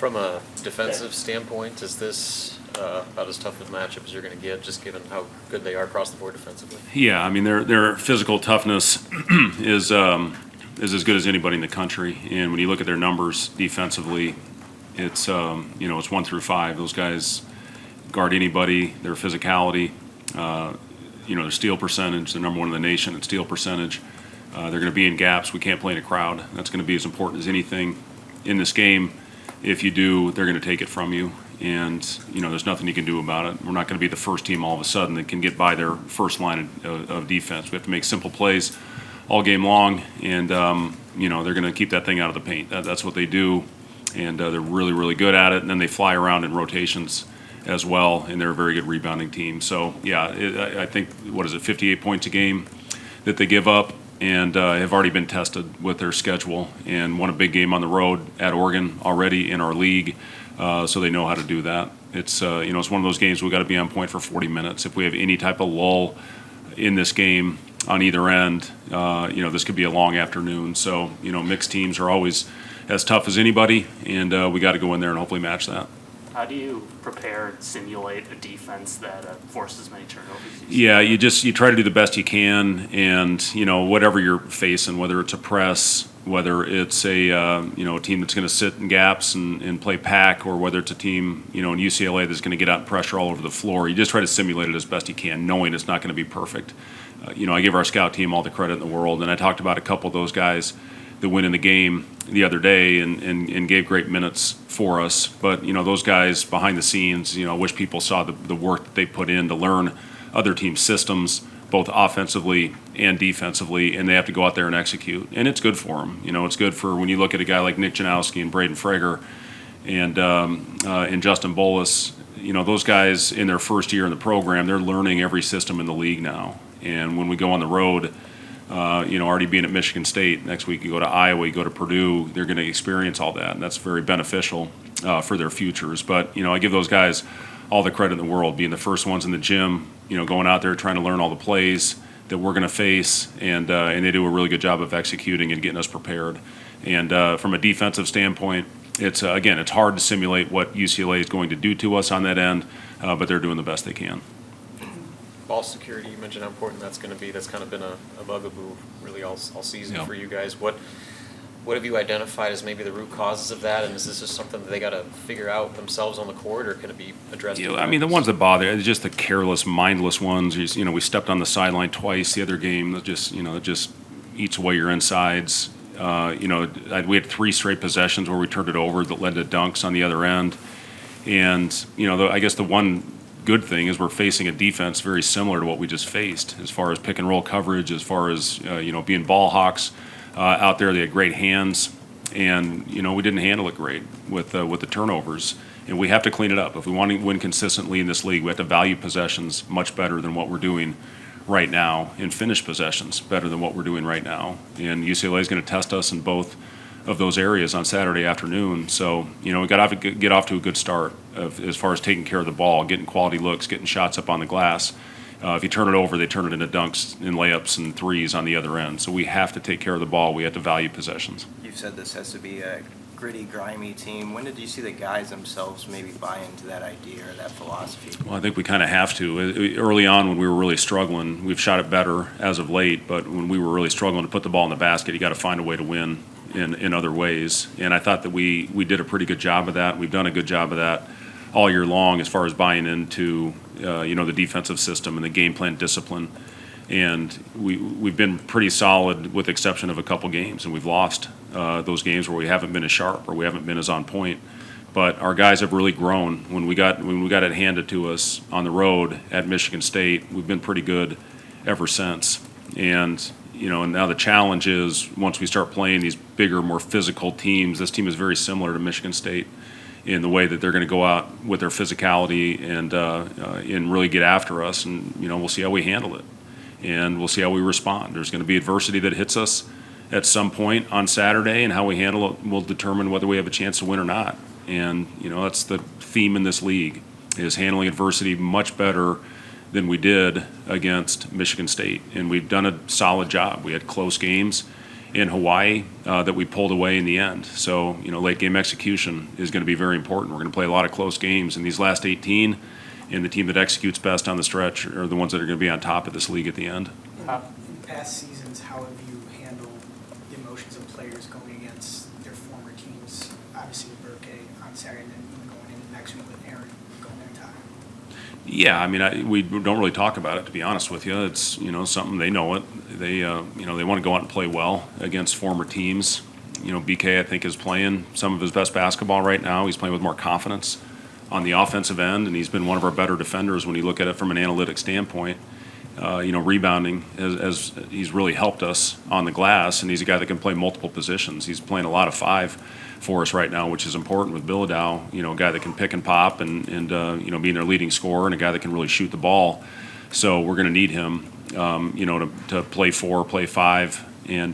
From a defensive standpoint, is this about as tough a matchup as you're going to get, just given how good they are across the board defensively? Yeah, I mean their physical toughness is as good as anybody in the country, and when you look at their numbers defensively, it's it's 1 through 5. Those guys guard anybody. Their physicality, their steal percentage, they're number 1 in the nation in steal percentage. They're going to be in gaps. We can't play in a crowd. That's going to be as important as anything in this game. If you do, they're going to take it from you, and there's nothing you can do about it. We're not going to be the first team all of a sudden that can get by their first line of defense. We have to make simple plays all game long, and they're going to keep that thing out of the paint. That's what they do, and they're really, really good at it. And then they fly around in rotations as well, and they're a very good rebounding team. So yeah, I think 58 points a game that they give up, and have already been tested with their schedule and won a big game on the road at Oregon already in our league, so they know how to do that. It's it's one of those games we've got to be on point for 40 minutes. If we have any type of lull in this game on either end, this could be a long afternoon. So mixed teams are always as tough as anybody, and we got to go in there and hopefully match that. How do you prepare and simulate a defense that forces many turnovers? Yeah, you try to do the best you can, and whatever you're facing, whether it's a press, whether it's a team that's going to sit in gaps and play pack, or whether it's a team in UCLA that's going to get out and pressure all over the floor, you just try to simulate it as best you can, knowing it's not going to be perfect. I give our scout team all the credit in the world, and I talked about a couple of those guys that went in the game the other day and gave great minutes for us. But those guys behind the scenes, I wish people saw the work that they put in to learn other teams' systems, both offensively and defensively, and they have to go out there and execute. And it's good for them. It's good for when you look at a guy like Nick Janowski and Braden Frager and Justin Bolus. Those guys in their first year in the program, they're learning every system in the league now. And when we go on the road, already being at Michigan State, next week you go to Iowa, you go to Purdue, they're going to experience all that, and that's very beneficial for their futures. But, I give those guys all the credit in the world, being the first ones in the gym, going out there trying to learn all the plays that we're going to face, and they do a really good job of executing and getting us prepared. And from a defensive standpoint, it's hard to simulate what UCLA is going to do to us on that end, but they're doing the best they can. Ball security, you mentioned how important that's going to be. That's kind of been a bugaboo really all season for you guys. What have you identified as maybe the root causes of that, and is this just something that they got to figure out themselves on the court, or can it be addressed? I mean, the ones that bother are just the careless, mindless ones. We stepped on the sideline twice the other game. That just eats away your insides. We had 3 straight possessions where we turned it over that led to dunks on the other end. And I guess the one good thing is we're facing a defense very similar to what we just faced as far as pick and roll coverage, as far as being ball hawks out there. They had great hands, and we didn't handle it great with the turnovers, and we have to clean it up if we want to win consistently in this league. We have to value possessions much better than what we're doing right now, and finish possessions better than what we're doing right now. And UCLA is going to test us in both of those areas on Saturday afternoon. So, we got to get off to a good start as far as taking care of the ball, getting quality looks, getting shots up on the glass. If you turn it over, they turn it into dunks and layups and threes on the other end. So we have to take care of the ball. We have to value possessions. You've said this has to be a gritty, grimy team. When did you see the guys themselves maybe buy into that idea or that philosophy? Well, I think we kind of have to. Early on when we were really struggling, we've shot it better as of late, but when we were really struggling to put the ball in the basket, you got to find a way to win in other ways. And I thought that we did a pretty good job of that. We've done a good job of that all year long as far as buying into the defensive system and the game plan discipline. And we've been pretty solid with the exception of a couple games, and we've lost those games where we haven't been as sharp or we haven't been as on point. But our guys have really grown. When we got it handed to us on the road at Michigan State, we've been pretty good ever since. And and now the challenge is once we start playing these bigger, more physical teams, this team is very similar to Michigan State in the way that they're going to go out with their physicality and really get after us. And, we'll see how we handle it. And we'll see how we respond. There's going to be adversity that hits us at some point on Saturday, and how we handle it will determine whether we have a chance to win or not. And, that's the theme in this league, is handling adversity much better than we did against Michigan State, and we've done a solid job. We had close games, in Hawaii that we pulled away in the end. So, late game execution is going to be very important. We're going to play a lot of close games. And these last 18, and the team that executes best on the stretch are the ones that are going to be on top of this league at the end. In past seasons, how have you handled the emotions of players going against their former teams? Obviously with Burke on Saturday, and then even going into the next one with Aaron going into time. Yeah, I mean, we don't really talk about it, to be honest with you. It's, something, they know it. They want to go out and play well against former teams. BK, I think, is playing some of his best basketball right now. He's playing with more confidence on the offensive end, and he's been one of our better defenders when you look at it from an analytic standpoint. Rebounding, as he's really helped us on the glass, and he's a guy that can play multiple positions. He's playing a lot of 5 for us right now, which is important with Bilodeau, a guy that can pick and pop and being their leading scorer, and a guy that can really shoot the ball. So we're going to need him, to play 4, play 5, and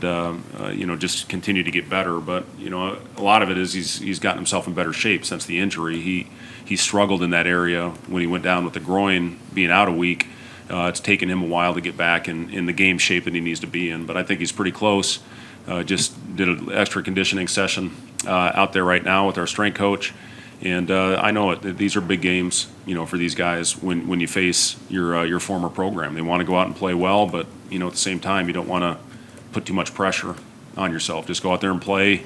just continue to get better. But a lot of it is he's gotten himself in better shape since the injury. He struggled in that area when he went down with the groin, being out a week. It's taken him a while to get back in the game shape that he needs to be in, but I think he's pretty close. Just did an extra conditioning session out there right now with our strength coach, and I know these are big games, for these guys when you face your former program. They want to go out and play well, but at the same time, you don't want to put too much pressure on yourself. Just go out there and play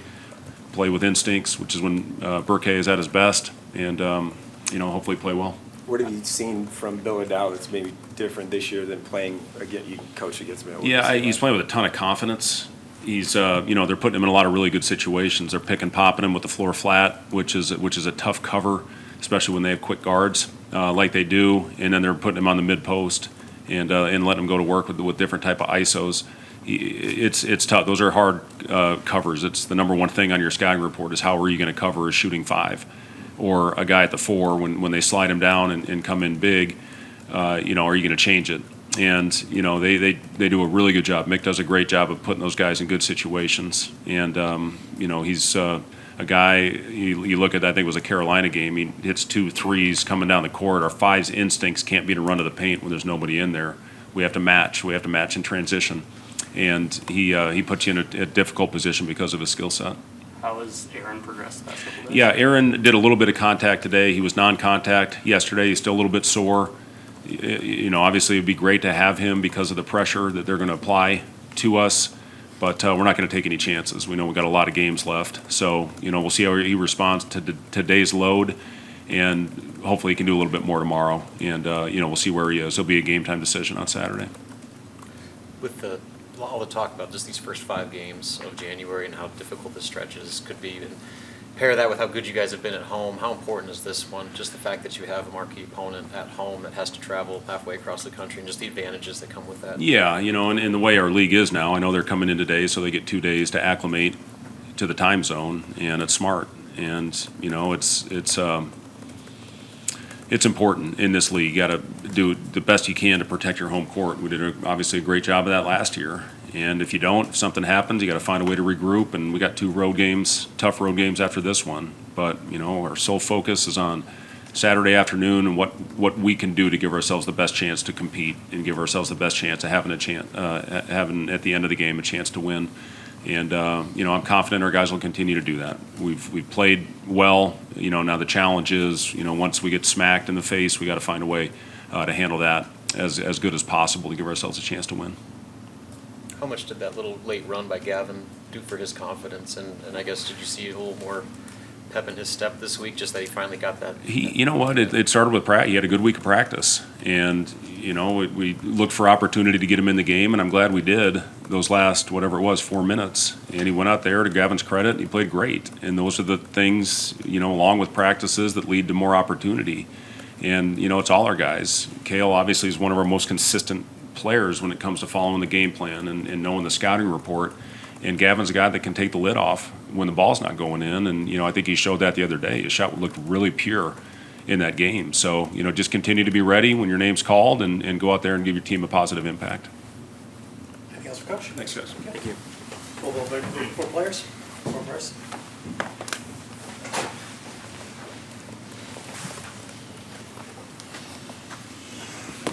with instincts, which is when Burke is at his best, and hopefully play well. What have you seen from Bilodeau that's maybe different this year than playing against you coach against me? Yeah, he's playing with a ton of confidence. He's they're putting him in a lot of really good situations. They're pick and popping him with the floor flat, which is a tough cover, especially when they have quick guards like they do. And then they're putting him on the mid post and letting him go to work with different type of ISOs. It's tough. Those are hard covers. It's the number one thing on your scouting report is how are you going to cover a shooting 5. Or a guy at the 4 when they slide him down and come in big, are you going to change it? And they do a really good job. Mick does a great job of putting those guys in good situations. And he's a guy. You look at, I think it was a Carolina game. He hits 2 threes coming down the court. Our 5's instincts can't be to run to the paint when there's nobody in there. We have to match. We have to match in transition. And he puts you in a difficult position because of his skill set. How has Aaron progressed the past couple days? Yeah, Aaron did a little bit of contact today. He was non-contact yesterday. He's still a little bit sore. Obviously it would be great to have him because of the pressure that they're going to apply to us, but we're not going to take any chances. We know we've got a lot of games left. So, we'll see how he responds to today's load, and hopefully he can do a little bit more tomorrow. And, we'll see where he is. It'll be a game time decision on Saturday. With all the talk about just these first 5 games of January and how difficult the stretches could be, and pair that with how good you guys have been at home, how important is this one? Just the fact that you have a marquee opponent at home that has to travel halfway across the country, and just the advantages that come with that. Yeah, and the way our league is now, I know they're coming in today, so they get 2 days to acclimate to the time zone, and it's smart. And it's important in this league. You got to do the best you can to protect your home court. We did obviously a great job of that last year. And if you don't, if something happens, you got to find a way to regroup. And we got 2 road games, tough road games after this one. But our sole focus is on Saturday afternoon and what we can do to give ourselves the best chance to compete and give ourselves the best chance of having having at the end of the game a chance to win. And I'm confident our guys will continue to do that. We've played well. Now the challenge is, once we get smacked in the face, we got to find a way to handle that as good as possible to give ourselves a chance to win. How much did that little late run by Gavin do for his confidence? And I guess, did you see a little more pep in his step this week, just that he finally got that? It started with practice. He had a good week of practice. And, we looked for opportunity to get him in the game, and I'm glad we did those last, whatever it was, 4 minutes. And he went out there, to Gavin's credit, and he played great. And those are the things, along with practices, that lead to more opportunity. And, it's all our guys. Kale obviously is one of our most consistent players when it comes to following the game plan and knowing the scouting report. And Gavin's a guy that can take the lid off when the ball's not going in. And, I think he showed that the other day. His shot looked really pure in that game. So, just continue to be ready when your name's called and go out there and give your team a positive impact. Anything else for Coach? Thanks, guys. Thank you. Four players?